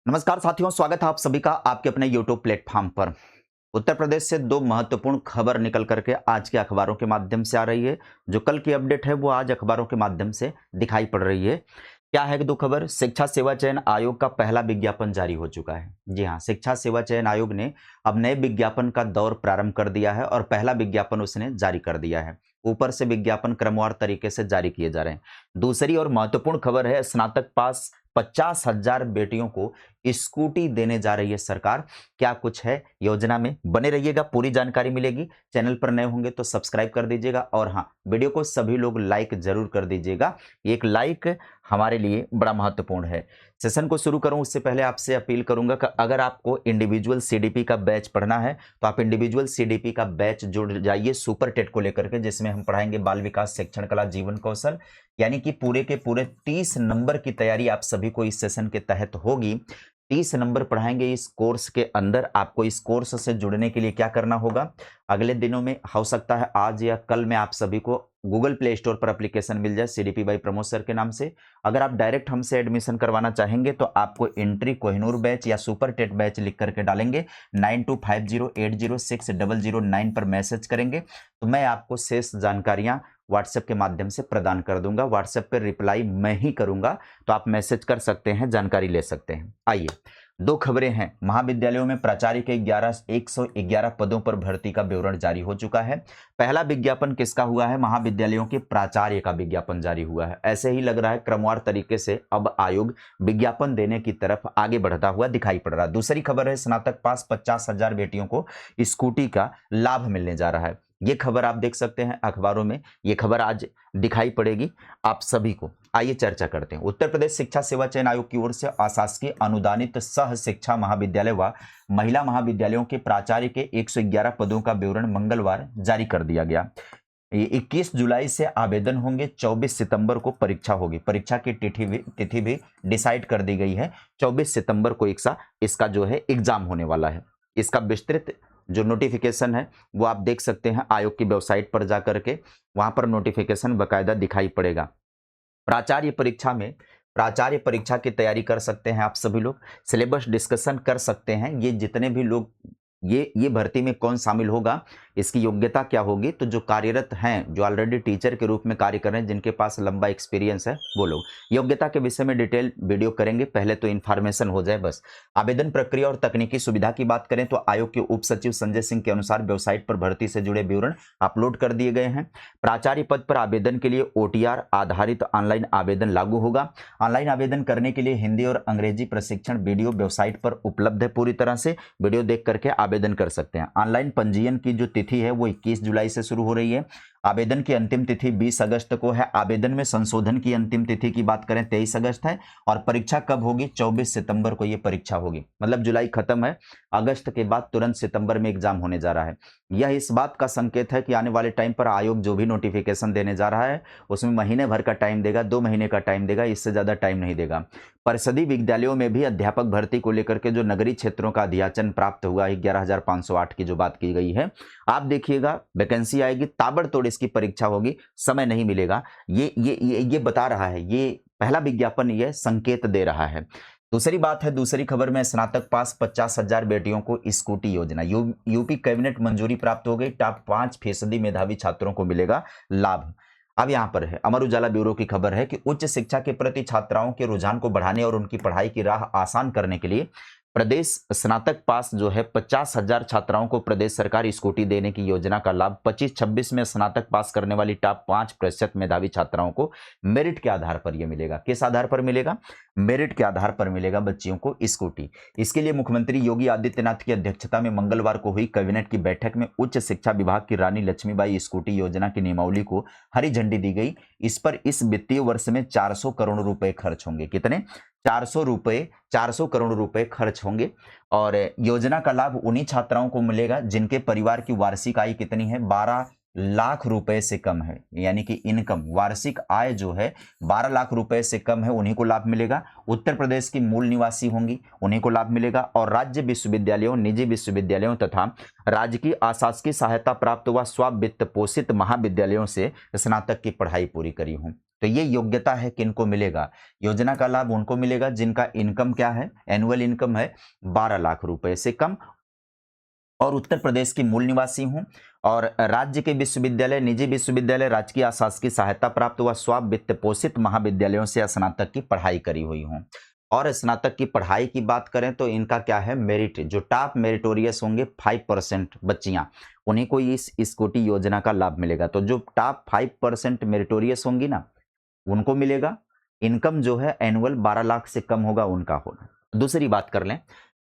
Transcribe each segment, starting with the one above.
नमस्कार साथियों, स्वागत है आप सभी का आपके अपने YouTube प्लेटफॉर्म पर। उत्तर प्रदेश से दो महत्वपूर्ण खबर निकल करके आज के अखबारों के माध्यम से आ रही है। जो कल की अपडेट है वो आज अखबारों के माध्यम से दिखाई पड़ रही है। क्या है कि दो खबर, शिक्षा सेवा चयन आयोग का पहला विज्ञापन जारी हो चुका है। जी हाँ, शिक्षा सेवा चयन आयोग ने अब नए विज्ञापन का दौर प्रारंभ कर दिया है और पहला विज्ञापन उसने जारी कर दिया है। ऊपर से विज्ञापन क्रमवार तरीके से जारी किए जा रहे हैं। दूसरी और महत्वपूर्ण खबर है, स्नातक पास 50,000 बेटियों को स्कूटी देने जा रही है सरकार। क्या कुछ है योजना में, बने रहिएगा, पूरी जानकारी मिलेगी। चैनल पर नए होंगे तो सब्सक्राइब कर दीजिएगा और हाँ, वीडियो को सभी लोग लाइक जरूर कर दीजिएगा। एक लाइक हमारे लिए बड़ा महत्वपूर्ण है। सेशन को शुरू करूं उससे पहले आपसे अपील करूंगा कि अगर आपको इंडिविजुअल सीडीपी का बैच पढ़ना है तो आप इंडिविजुअल सीडीपी का बैच जुड़ जाइए सुपर टेट को लेकर के, जिसमें हम पढ़ाएंगे बाल विकास, शिक्षण कला, जीवन कौशल, यानी कि पूरे के पूरे 30 नंबर की तैयारी आप सभी को इस सेशन के तहत होगी। 30 नंबर पढ़ाएंगे इस कोर्स के अंदर। आपको इस कोर्स से जुड़ने के लिए क्या करना होगा, अगले दिनों में हो सकता है आज या कल में आप सभी को गूगल प्ले स्टोर पर एप्लीकेशन मिल जाए सीडीपी बाई प्रमोद सर के नाम से। अगर आप डायरेक्ट हमसे एडमिशन करवाना चाहेंगे तो आपको एंट्री कोहिनूर बैच या सुपर टेट बैच लिख करके डालेंगे, 9250806009 पर मैसेज करेंगे तो मैं आपको शेष जानकारियां व्हाट्सएप के माध्यम से प्रदान कर दूंगा। व्हाट्सएप पर रिप्लाई मैं ही करूंगा, तो आप मैसेज कर सकते हैं, जानकारी ले सकते हैं। आइए, दो खबरें हैं। महाविद्यालयों में प्राचार्य के 111 पदों पर भर्ती का विवरण जारी हो चुका है। पहला विज्ञापन किसका हुआ है, महाविद्यालयों के प्राचार्य का विज्ञापन जारी हुआ है। ऐसे ही लग रहा है क्रमवार तरीके से अब आयोग विज्ञापन देने की तरफ आगे बढ़ता हुआ दिखाई पड़ रहा है। दूसरी खबर है, स्नातक पास 50,000 बेटियों को स्कूटी का लाभ मिलने जा रहा है। ये खबर आप देख सकते हैं अखबारों में, ये खबर आज दिखाई पड़ेगी आप सभी को। आइए चर्चा करते हैं। उत्तर प्रदेश शिक्षा सेवा चयन आयोग की ओर से अशासकीय अनुदानित सह शिक्षा महाविद्यालय व महिला महाविद्यालयों के प्राचार्य के 111 पदों का विवरण मंगलवार जारी कर दिया गया। 21 जुलाई से आवेदन होंगे, 24 सितंबर को परीक्षा होगी। परीक्षा की तिथि भी डिसाइड कर दी गई है। 24 सितंबर को इसका जो है एग्जाम होने वाला है। इसका विस्तृत जो नोटिफिकेशन है वो आप देख सकते हैं आयोग की वेबसाइट पर जाकर के, वहां पर नोटिफिकेशन बकायदा दिखाई पड़ेगा। प्राचार्य परीक्षा की तैयारी कर सकते हैं आप सभी लोग, सिलेबस डिस्कशन कर सकते हैं। ये जितने भी लोग ये भर्ती में कौन शामिल होगा, इसकी योग्यता क्या होगी, तो जो कार्यरत हैं, जो ऑलरेडी टीचर के रूप में कार्य कर रहे हैं, जिनके पास लंबा एक्सपीरियंस है, वो लोग योग्यता के विषय में डिटेल वीडियो करेंगे। पहले तो इन्फॉर्मेशन हो जाए बस। आवेदन प्रक्रिया और तकनीकी सुविधा की बात करें तो आयोग के उप सचिव संजय सिंह के अनुसार वेबसाइट पर भर्ती से जुड़े विवरण अपलोड कर दिए गए हैं। प्राचार्य पद पर आवेदन के लिए ओटीआर आधारित ऑनलाइन आवेदन लागू होगा। ऑनलाइन आवेदन करने के लिए हिंदी और अंग्रेजी प्रशिक्षण वीडियो वेबसाइट पर उपलब्ध है। पूरी तरह से वीडियो देख करके आवेदन कर सकते हैं। ऑनलाइन पंजीयन की जो तिथि है वो 21 जुलाई से शुरू हो रही है। आवेदन की अंतिम तिथि 20 अगस्त को है। आवेदन में संशोधन की अंतिम तिथि की बात करें 23 अगस्त है और परीक्षा कब होगी, 24 सितंबर को ये परीक्षा होगी। मतलब जुलाई खत्म है, अगस्त के बाद तुरंत सितंबर में एग्जाम होने जा रहा है। यह इस बात का संकेत है कि आने वाले टाइम पर आयोग जो भी नोटिफिकेशन देने जा रहा है उसमें महीने भर का टाइम देगा, 2 महीने का टाइम देगा, इससे ज्यादा टाइम नहीं देगा। परिषदीय विद्यालयों में भी अध्यापक भर्ती को लेकर के जो नगरीय क्षेत्रों का अध्याचन प्राप्त हुआ है, 11,508 की जो बात की गई है, आप देखिएगा वैकेंसी आएगी, ताबड़तोड़ इसकी परीक्षा होगी, समय नहीं मिलेगा। ये बता रहा है, ये पहला विज्ञापन ये संकेत दे रहा है। दूसरी बात है, दूसरी खबर में स्नातक पास 50,000 बेटियों को स्कूटी योजना, यूपी कैबिनेट मंजूरी प्राप्त हो गई। टॉप 5% मेधावी छात्रों को मिलेगा लाभ। अब यहां पर है, अमर उजाला ब्यूरो की खबर है कि उच्च शिक्षा के प्रति छात्राओं के रुझान को बढ़ाने और उनकी पढ़ाई की राह आसान करने के लिए प्रदेश स्नातक पास जो है 50,000 छात्राओं को प्रदेश सरकार स्कूटी देने की योजना का लाभ 25-26 में स्नातक पास करने वाली टॉप 5% मेधावी छात्राओं को मेरिट के आधार पर यह मिलेगा। किस आधार पर मिलेगा, मेरिट के आधार पर मिलेगा बच्चियों को स्कूटी। इसके लिए मुख्यमंत्री योगी आदित्यनाथ की अध्यक्षता में मंगलवार को हुई कैबिनेट की बैठक में उच्च शिक्षा विभाग की रानी लक्ष्मीबाई स्कूटी योजना की नियमावली को हरी झंडी दी गई। इस पर इस वित्तीय वर्ष में 400 करोड़ रुपए खर्च होंगे। कितने, 400 करोड़ रुपए खर्च होंगे। और योजना का लाभ उन्हीं छात्राओं को मिलेगा जिनके परिवार की वार्षिक आय कितनी है, 12 लाख रुपए से कम है। यानी कि इनकम, वार्षिक आय जो है 12 लाख रुपए से कम है, उन्हीं को लाभ मिलेगा। उत्तर प्रदेश की मूल निवासी होंगी, उन्हीं को लाभ मिलेगा। और राज्य विश्वविद्यालयों, निजी विश्वविद्यालयों तथा राजकीय अशासकीय सहायता प्राप्त व स्व वित्त पोषित महाविद्यालयों से स्नातक की पढ़ाई पूरी करी हूं। तो ये योग्यता है किनको मिलेगा? योजना का लाभ उनको मिलेगा जिनका इनकम क्या है, एनुअल इनकम है 12 लाख रुपए से कम, और उत्तर प्रदेश की मूल निवासी हूं, और राज्य के विश्वविद्यालय, निजी विश्वविद्यालय, राजकीय अशासकीय सहायता प्राप्त व स्व वित्त पोषित महाविद्यालयों से स्नातक की पढ़ाई करी हुई हूं। और स्नातक की पढ़ाई की बात करें तो इनका क्या है, मेरिट, जो टॉप मेरिटोरियस होंगे 5% बच्चियां, उन्हीं को इस स्कूटी योजना का लाभ मिलेगा। तो जो टॉप 5% मेरिटोरियस होंगी ना, उनको मिलेगा। इनकम जो है एनुअल 12 लाख से कम होगा उनका होगा। दूसरी बात कर लें,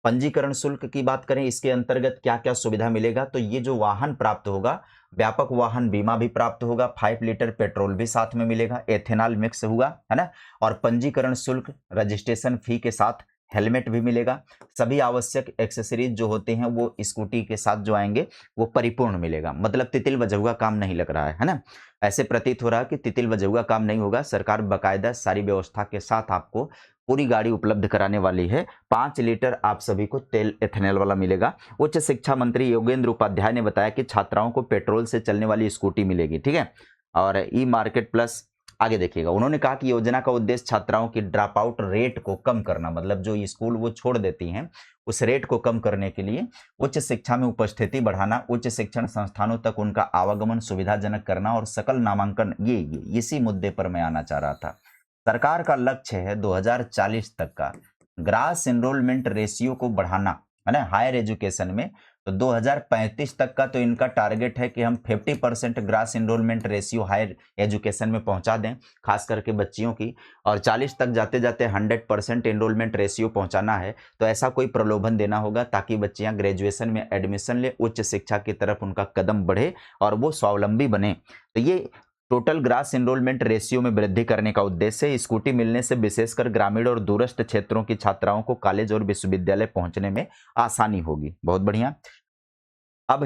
पंजीकरण शुल्क की बात करें, इसके अंतर्गत क्या क्या सुविधा मिलेगा? तो ये जो वाहन प्राप्त होगा, व्यापक वाहन बीमा भी प्राप्त होगा, 5 लीटर पेट्रोल भी साथ में मिलेगा, एथेनॉल मिक्स हुआ है ना, और पंजीकरण शुल्क, रजिस्ट्रेशन फी के साथ हेलमेट भी मिलेगा। सभी आवश्यक एक्सेसरीज जो होते हैं वो स्कूटी के साथ जो आएंगे वो परिपूर्ण मिलेगा। मतलब तितिल वजहुआ काम नहीं लग रहा है ना? ऐसे प्रतीत हो रहा है कि तितिल वजहुआ काम नहीं होगा। सरकार बाकायदा सारी व्यवस्था के साथ आपको पूरी गाड़ी उपलब्ध कराने वाली है। 5 लीटर आप सभी को तेल एथेनॉल वाला मिलेगा। उच्च शिक्षा मंत्री योगेंद्र उपाध्याय ने बताया कि छात्राओं को पेट्रोल से चलने वाली स्कूटी मिलेगी, ठीक है। और ई मार्केट प्लस, आगे देखिएगा, उन्होंने कहा कि योजना का उद्देश्य छात्राओं की ड्रॉप आउट रेट को कम करना, मतलब जो स्कूल वो छोड़ देती हैं उस रेट को कम करने के लिए उच्च शिक्षा में उपस्थिति बढ़ाना, उच्च शिक्षण संस्थानों तक उनका आवागमन सुविधाजनक करना और सकल नामांकन, ये इसी मुद्दे पर मैं आना चाह रहा था। सरकार का लक्ष्य है 2040 तक का ग्रास एनरोलमेंट रेशियो को बढ़ाना, है ना, हायर एजुकेशन में। तो 2035 तक का तो इनका टारगेट है कि हम 50% gross enrolment ratio higher education में पहुंचा दें, खास करके बच्चियों की, और 40 तक जाते जाते 100% एनरोलमेंट रेशियो पहुंचाना है। तो ऐसा कोई प्रलोभन देना होगा ताकि बच्चियां ग्रेजुएशन में एडमिशन ले, उच्च शिक्षा की तरफ उनका कदम बढ़े और वो स्वावलंबी बने। तो ये टोटल ग्रास एनरोलमेंट रेशियो में वृद्धि करने का उद्देश्य है। स्कूटी मिलने से विशेषकर ग्रामीण और दूरस्थ क्षेत्रों की छात्राओं को कॉलेज और विश्वविद्यालय पहुंचने में आसानी होगी। बहुत बढ़िया। अब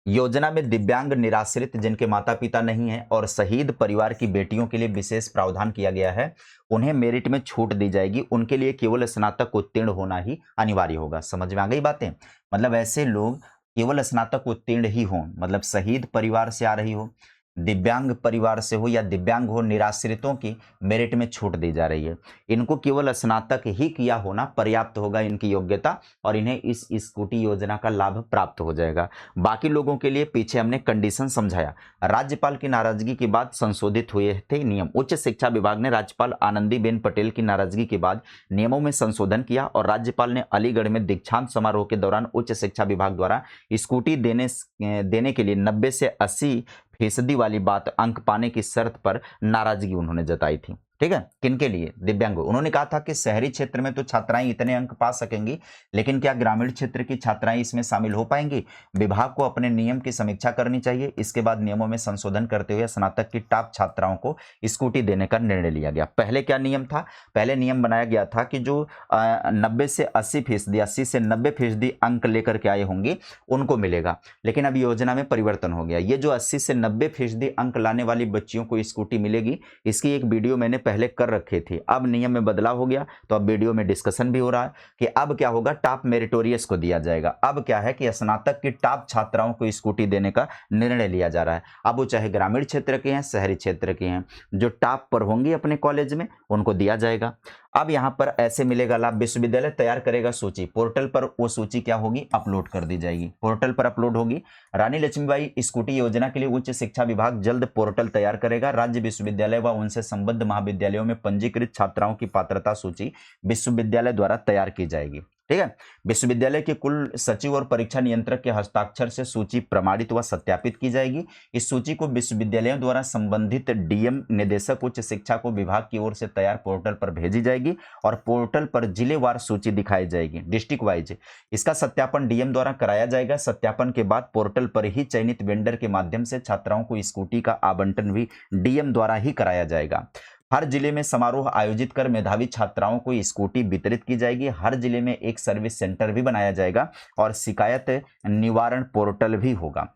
योजना में दिव्यांग, निराश्रित, जिनके माता पिता नहीं हैं, और शहीद परिवार की बेटियों के लिए विशेष प्रावधान किया गया है। उन्हें मेरिट में छूट दी जाएगी, उनके लिए केवल स्नातक उत्तीर्ण होना ही अनिवार्य होगा। समझ में आ गई बातें? मतलब ऐसे लोग केवल स्नातक उत्तीर्ण ही हों, मतलब शहीद परिवार से आ रही हो, दिव्यांग परिवार से हो या दिव्यांग हो, निराश्रितों की मेरिट में छूट दी जा रही है। इनको केवल स्नातक ही किया होना पर्याप्त होगा, इनकी योग्यता, और इन्हें इस स्कूटी योजना का लाभ प्राप्त हो जाएगा। बाकी लोगों के लिए पीछे हमने कंडीशन समझाया। राज्यपाल की नाराजगी के बाद संशोधित हुए थे नियम। उच्च शिक्षा विभाग ने राज्यपाल आनंदीबेन पटेल की नाराजगी के बाद नियमों में संशोधन किया और राज्यपाल ने अलीगढ़ में दीक्षांत समारोह के दौरान उच्च शिक्षा विभाग द्वारा स्कूटी देने के लिए 90 से 80% वाली बात, अंक पाने की शर्त पर नाराजगी उन्होंने जताई थी। ठीक है, किनके लिए? दिव्यांग। उन्होंने कहा था कि शहरी क्षेत्र में तो छात्राएं इतने अंक पा सकेंगी, लेकिन क्या ग्रामीण क्षेत्र की छात्राएं इसमें शामिल हो पाएंगी? विभाग को अपने नियम की समीक्षा करनी चाहिए। इसके बाद नियमों में संशोधन करते हुए स्नातक की टॉप छात्राओं को स्कूटी देने का निर्णय लिया गया। पहले क्या नियम था? पहले नियम बनाया गया था कि जो 90 से 80%, 80 से 90% अंक लेकर के आए होंगे उनको मिलेगा, लेकिन अब योजना में परिवर्तन हो गया। ये जो 80 से 90% अंक लाने वाली बच्चियों को स्कूटी मिलेगी, इसकी एक वीडियो मैंने पहले कर रखी थी। अब नियम में बदलाव हो गया, तो अब वीडियो में डिस्कशन भी हो रहा है कि अब क्या होगा, टॉप मेरिटोरियस को दिया जाएगा। अब क्या है कि स्नातक की टॉप छात्राओं को स्कूटी देने का निर्णय लिया जा रहा है। अब वो चाहे ग्रामीण क्षेत्र के हैं, शहरी क्षेत्र के हैं, जो टॉप पर होंगे अपने कॉलेज में उनको दिया जाएगा। अब यहां पर ऐसे मिलेगा लाभ। विश्वविद्यालय तैयार करेगा सूची, पोर्टल पर वो सूची क्या होगी, अपलोड कर दी जाएगी, पोर्टल पर अपलोड होगी। रानी लक्ष्मीबाई स्कूटी योजना के लिए उच्च शिक्षा विभाग जल्द पोर्टल तैयार करेगा। राज्य विश्वविद्यालय व उनसे संबद्ध महाविद्यालयों में पंजीकृत छात्राओं की पात्रता सूची विश्वविद्यालय द्वारा तैयार की जाएगी। ठीक है, विश्वविद्यालय के कुल सचिव और परीक्षा नियंत्रक के हस्ताक्षर से सूची प्रमाणित व सत्यापित की जाएगी। इस सूची को विश्वविद्यालयों द्वारा संबंधित डीएम, निदेशक उच्च शिक्षा को विभाग की ओर से तैयार पोर्टल पर भेजी जाएगी और पोर्टल पर जिलेवार सूची दिखाई जाएगी, डिस्ट्रिक्ट वाइज। इसका सत्यापन डीएम द्वारा कराया जाएगा। सत्यापन के बाद पोर्टल पर ही चयनित वेंडर के माध्यम से छात्राओं को स्कूटी का आवंटन भी डीएम द्वारा ही कराया जाएगा। हर जिले में समारोह आयोजित कर मेधावी छात्राओं को स्कूटी वितरित की जाएगी। हर जिले में एक सर्विस सेंटर भी बनाया जाएगा और शिकायत निवारण पोर्टल भी होगा।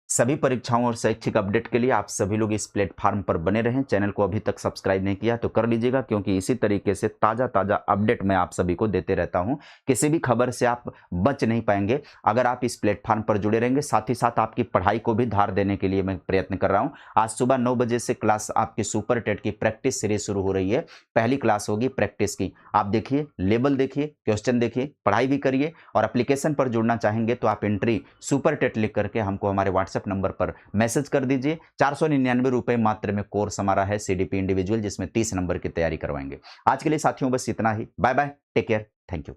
सभी परीक्षाओं और शैक्षिक अपडेट के लिए आप सभी लोग इस प्लेटफॉर्म पर बने रहें। चैनल को अभी तक सब्सक्राइब नहीं किया तो कर लीजिएगा, क्योंकि इसी तरीके से ताज़ा ताज़ा अपडेट मैं आप सभी को देते रहता हूं। किसी भी खबर से आप बच नहीं पाएंगे अगर आप इस प्लेटफॉर्म पर जुड़े रहेंगे। साथ ही साथ आपकी पढ़ाई को भी धार देने के लिए मैं प्रयत्न कर रहा हूँ। आज सुबह 9 बजे से क्लास आपकी सुपर टेट की प्रैक्टिस सीरीज शुरू हो रही है। पहली क्लास होगी प्रैक्टिस की। आप देखिए, लेवल देखिए, क्वेश्चन देखिए, पढ़ाई भी करिए। और एप्लीकेशन पर जुड़ना चाहेंगे तो आप एंट्री सुपर टेट लिख करके हमको हमारे व्हाट्सएप नंबर पर मैसेज कर दीजिए। 499 रुपए मात्र में कोर्स हमारा है सीडीपी इंडिविजुअल, जिसमें 30 नंबर की तैयारी करवाएंगे। आज के लिए साथियों बस इतना ही। Bye bye, take care, thank you.